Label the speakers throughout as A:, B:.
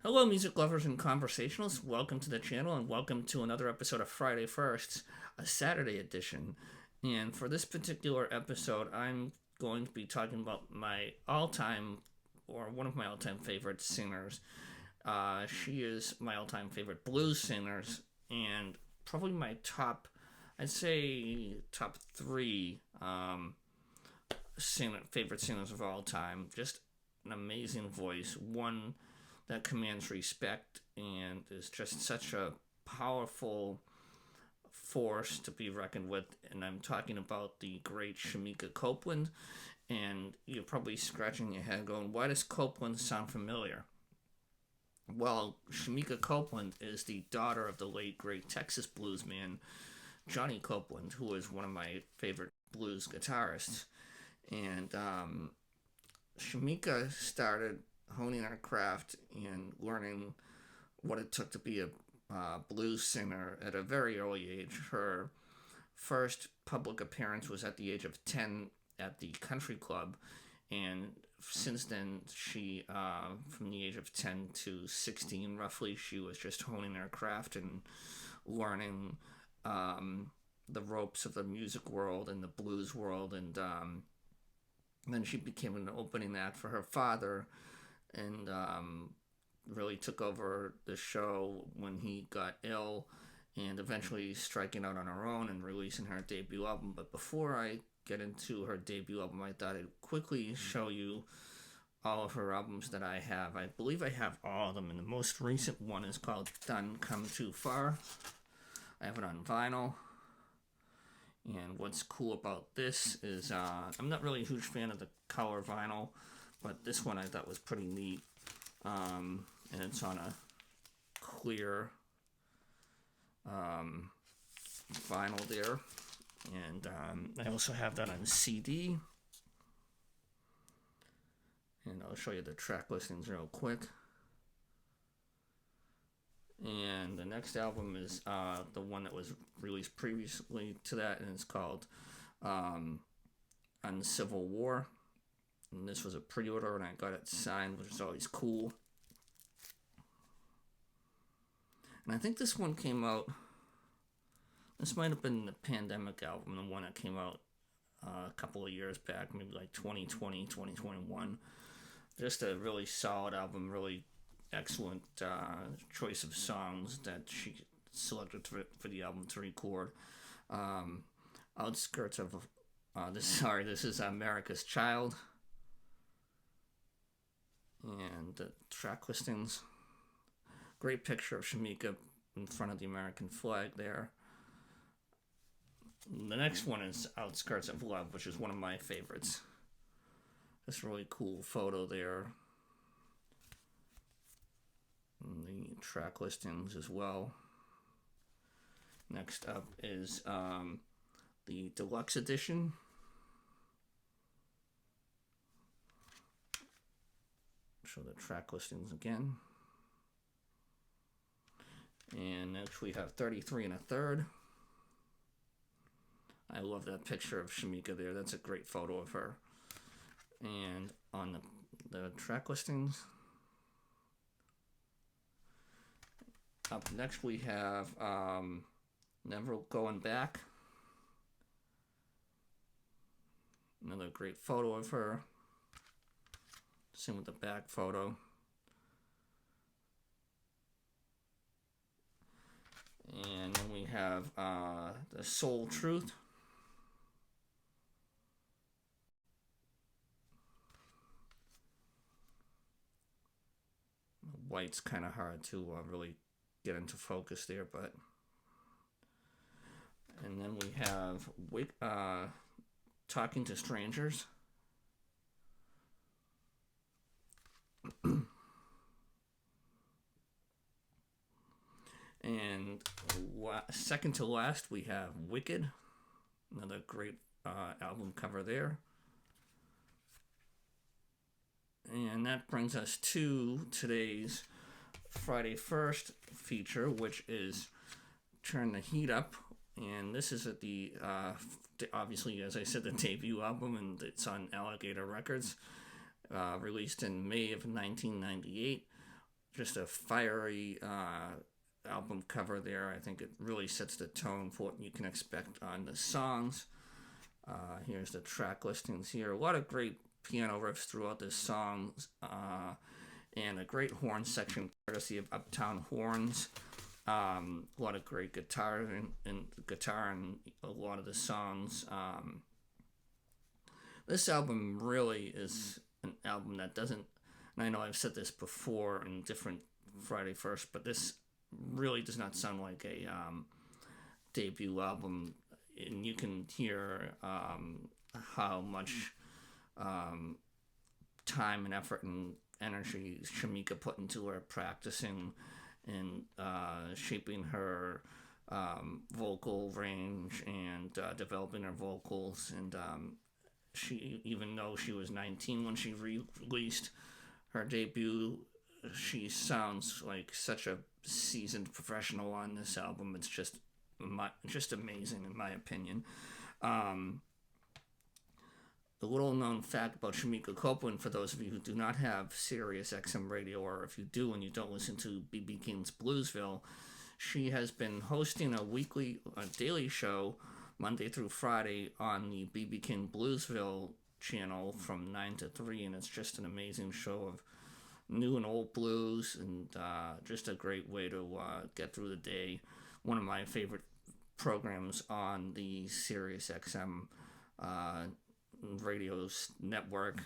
A: Hello, music lovers and conversationalists. Welcome to the channel and welcome to another episode of Friday Firsts, a Saturday edition. And for this particular episode, I'm going to be talking about my all time, or one of my all time favorite singers. She is my all time favorite blues singers, and probably my top, I'd say, top three favorite singers of all time. Just an amazing voice, one that commands respect and is just such a powerful force to be reckoned with. And I'm talking about the great Shemekia Copeland. And you're probably scratching your head going, why does Copeland sound familiar? Well, Shemekia Copeland is the daughter of the late great Texas bluesman Johnny Copeland, who is one of my favorite blues guitarists. And Shemekia started honing her craft and learning what it took to be a blues singer at a very early age. Her first public appearance was at the age of 10 at the country club, and since then, from the age of 10 to 16, roughly, she was just honing her craft and learning the ropes of the music world and the blues world, and then she became an opening act for her father, and really took over the show when he got ill, and eventually striking out on her own and releasing her debut album. But before I get into her debut album, I thought I'd quickly show you all of her albums that I have. I believe I have all of them, and the most recent one is called Done Come Too Far. I have it on vinyl. And what's cool about this is I'm not really a huge fan of the color vinyl, but this one I thought was pretty neat. And it's on a clear vinyl there. And I also have that on CD. And I'll show you the track listings real quick. And the next album is the one that was released previously to that, and it's called Uncivil War. And this was a pre-order, and I got it signed, which is always cool. And I think this one came out, this might have been the pandemic album, the one that came out a couple of years back, maybe like 2020, 2021. Just a really solid album, really excellent choice of songs that she selected for the album to record. Outskirts of this is America's Child, and the track listings. Great picture of Shemekia in front of the American flag there. The next one is Outskirts of Love, which is one of my favorites. This really cool photo there. And the track listings as well. Next up is the deluxe edition. Show the track listings again. And next we have 33 and a third. I love that picture of Shemekia there. That's a great photo of her. And on the track listings, up next we have Never Going Back. Another great photo of her. Same with the back photo. And then we have the Soul Truth. White's kind of hard to really get into focus there, but. And then we have Talking to Strangers. And second to last, we have Wicked. Another great album cover there. And that brings us to today's Friday First feature, which is Turn the Heat Up. And this is at the, obviously, as I said, the debut album, and it's on Alligator Records, released in May of 1998. just a fiery album cover there. I think it really sets the tone for what you can expect on the songs. Here's the track listings here. A lot of great piano riffs throughout this song, and a great horn section courtesy of Uptown Horns. A lot of great guitar and guitar in a lot of the songs. This album really is an album that doesn't, and I know I've said this before in different Friday First, but this really does not sound like a debut album, and you can hear how much time and effort and energy Shemekia put into her practicing and shaping her vocal range and developing her vocals. And she, even though she was 19 when she released her debut, she sounds like such a seasoned professional on this album. It's just amazing in my opinion. A little known fact about Shemekia Copeland, for those of you who do not have Sirius XM radio, or if you do and you don't listen to B.B. King's Bluesville, she has been hosting a daily show Monday through Friday on the B.B. King Bluesville channel from 9 to 3, and it's just an amazing show of new and old blues, and just a great way to get through the day. One of my favorite programs on the Sirius XM radio network.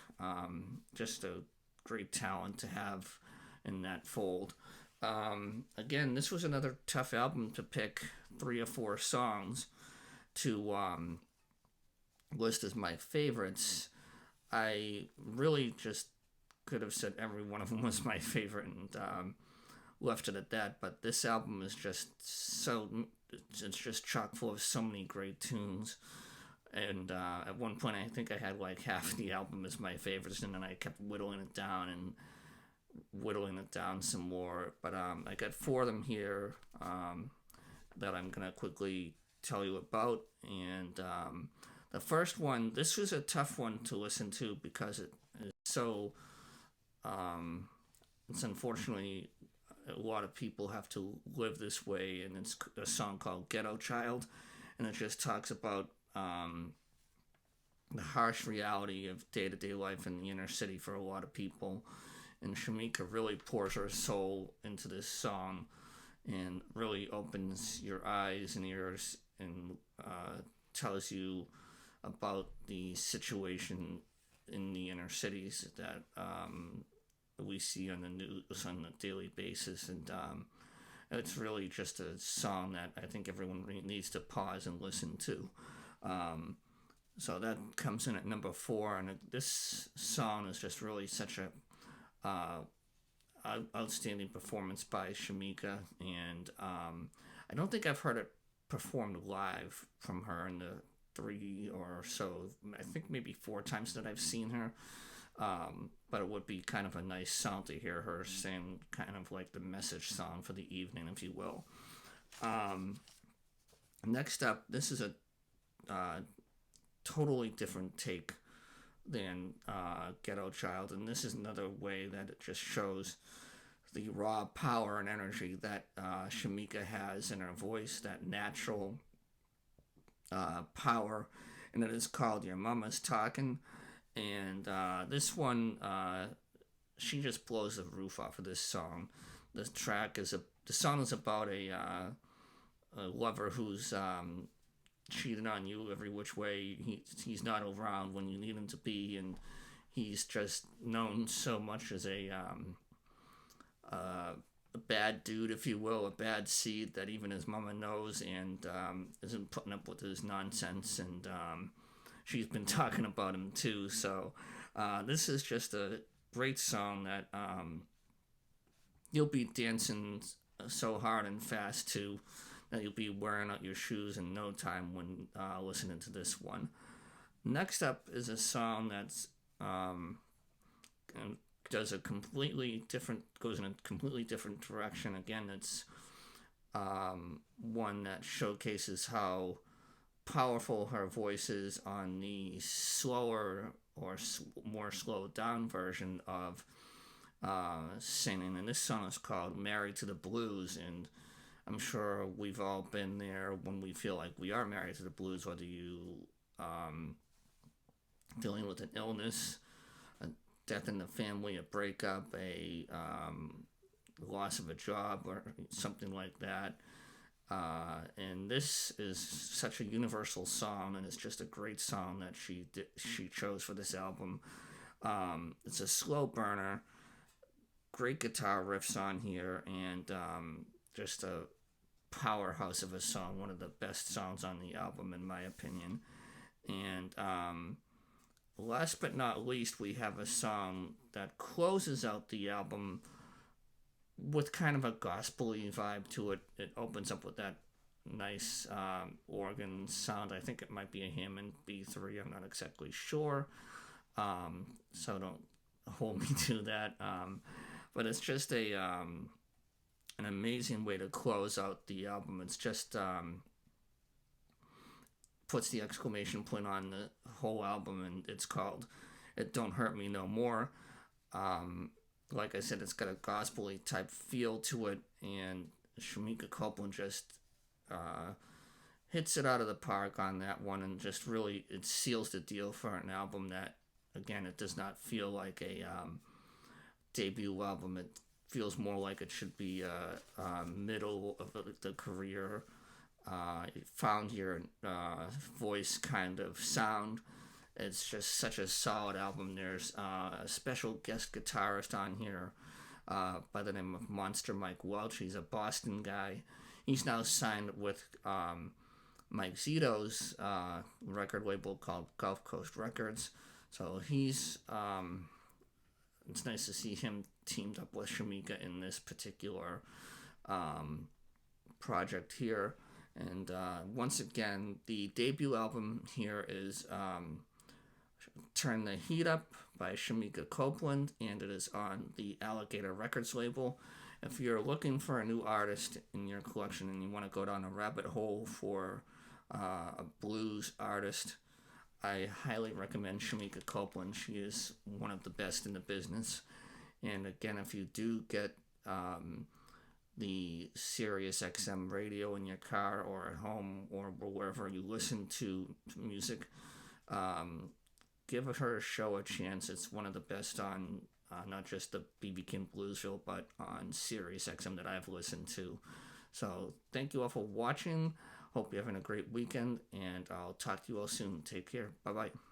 A: Just a great talent to have in that fold. Again, this was another tough album to pick 3 or 4 songs to list as my favorites. I really just could have said every one of them was my favorite and left it at that, but this album is just it's just chock full of so many great tunes. And at one point, I think I had like half the album as my favorites, and then I kept whittling it down some more. But I got 4 of them here that I'm going to quickly tell you about. And the first one, this was a tough one to listen to because it is so, it's unfortunately, a lot of people have to live this way, and it's a song called Ghetto Child, and it just talks about the harsh reality of day-to-day life in the inner city for a lot of people. And Shemekia really pours her soul into this song and really opens your eyes and ears and tells you about the situation in the inner cities that we see on the news on a daily basis. And it's really just a song that I think everyone needs to pause and listen to. So that comes in at number 4, and this song is just really such a outstanding performance by Shemekia, and I don't think I've heard it performed live from her in the 3 or so, I think maybe 4 times that I've seen her, but it would be kind of a nice sound to hear her sing, kind of like the message song for the evening, if you will. Next up, this is a totally different take than Ghetto Child, and this is another way that it just shows the raw power and energy that Shemekia has in her voice, that natural power, and it is called Your Mama's Talking. And this one, she just blows the roof off of this song. The song is about a lover who's cheating on you every which way. He's not around when you need him to be, and he's just known so much as a bad dude, if you will, a bad seed that even his mama knows, and isn't putting up with his nonsense, and she's been talking about him too. So this is just a great song that you'll be dancing so hard and fast to that you'll be wearing out your shoes in no time when listening to this one. Next up is a song that's goes in a completely different direction. Again, it's one that showcases how powerful her voice is on the slower or more slowed down version of singing, and this song is called "Married to the Blues," and I'm sure we've all been there when we feel like we are married to the blues, whether you dealing with an illness, a death in the family, a breakup, a loss of a job, or something like that. And this is such a universal song, and it's just a great song that she chose for this album. It's a slow burner, great guitar riffs on here, and just a powerhouse of a song, one of the best songs on the album in my opinion. And last but not least, we have a song that closes out the album with kind of a gospel-y vibe to it. It opens up with that nice organ sound. I think it might be a Hammond B3. I'm not exactly sure, so don't hold me to that. But it's just an amazing way to close out the album. It's just puts the exclamation point on the whole album, and it's called "It Don't Hurt Me No More." Like I said, it's got a gospel-y type feel to it, and Shemekia Copeland just hits it out of the park on that one, and just really it seals the deal for an album that, again, it does not feel like a debut album. It feels more like it should be a middle of the career, found your voice kind of sound. It's just such a solid album. There's a special guest guitarist on here by the name of Monster Mike Welch. He's a Boston guy. He's now signed with Mike Zito's record label called Gulf Coast Records. So he's it's nice to see him teamed up with Shemekia in this particular project here. And once again, the debut album here is Turn the Heat Up by Shemekia Copeland, and it is on the Alligator Records label. If you're looking for a new artist in your collection and you want to go down a rabbit hole for a blues artist, I highly recommend Shemekia Copeland. She is one of the best in the business. And again, if you do get the Sirius XM radio in your car or at home or wherever you listen to music, give her show a chance. It's one of the best on not just the BB King Bluesville, but on Sirius XM that I've listened to. So thank you all for watching. Hope you're having a great weekend, and I'll talk to you all soon. Take care. Bye-bye.